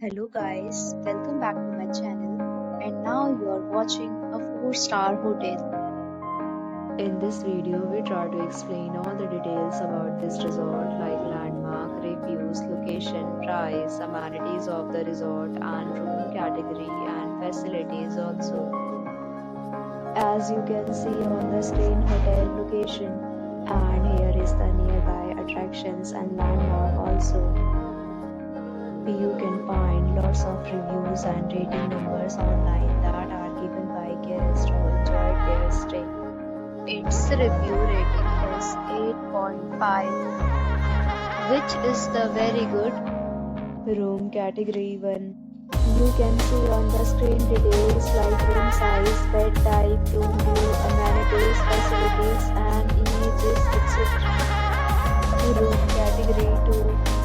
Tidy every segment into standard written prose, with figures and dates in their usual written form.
Hello guys, welcome back to my channel, and now you are watching a 4-star hotel. In this video, we try to explain all the details about this resort like landmark, reviews, location, price, amenities of the resort and room category and facilities also. As you can see on the screen, hotel location, and here is the nearby attractions and landmark also. You can find lots of reviews and rating numbers online that are given by guests who enjoyed their stay. Its review rating is 8.5, which is the very good. Room category 1. You can see on the screen details like room size, bed type, room view, amenities, facilities and images, etc. Room category 2.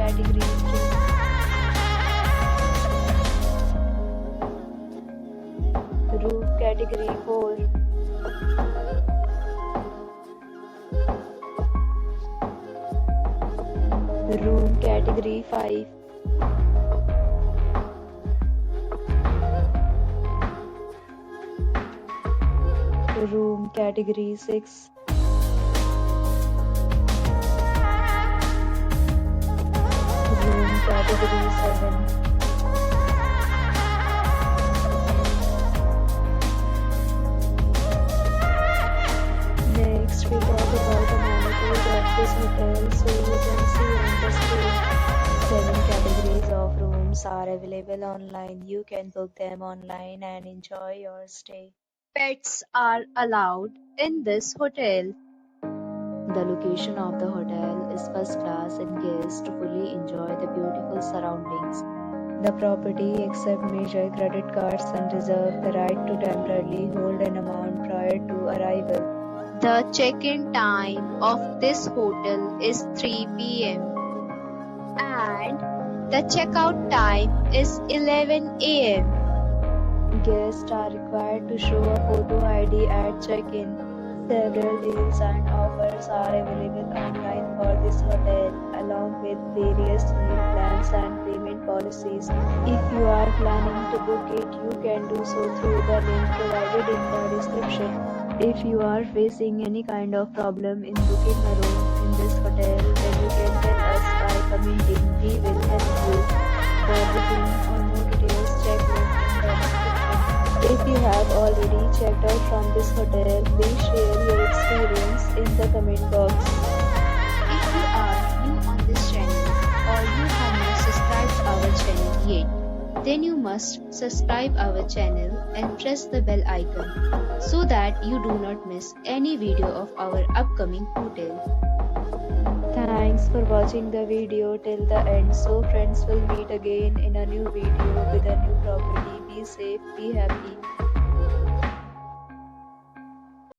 Category 3. Room category 4. Room category 5. Room category 6. Room category 7. Next, we talk about amenities of this hotel. So you can see on the screen, 7 categories of rooms are available online. You can book them online and enjoy your stay. Pets are allowed in this hotel. The location of the hotel is first class and guests fully enjoy the beautiful surroundings. The property accepts major credit cards and reserves the right to temporarily hold an amount prior to arrival. The check-in time of this hotel is 3 p.m. and the checkout time is 11 a.m. Guests are required to show a photo ID at check-in. Several deals and offers are available online for this hotel, along with various meal plans and payment policies. If you are planning to book it, you can do so through the link provided in the description. If you are facing any kind of problem in booking a room in this hotel, then you can tell us by commenting. We will help you. For booking or more details, check link in the description. If you have already checked out from this hotel, please share your experience in the comment box. If you are new on this channel or you have not subscribed our channel yet, then you must subscribe our channel and press the bell icon so that you do not miss any video of our upcoming hotel. Thanks for watching the video till the end. So friends, will meet again in a new video with a new property. Be safe, be happy.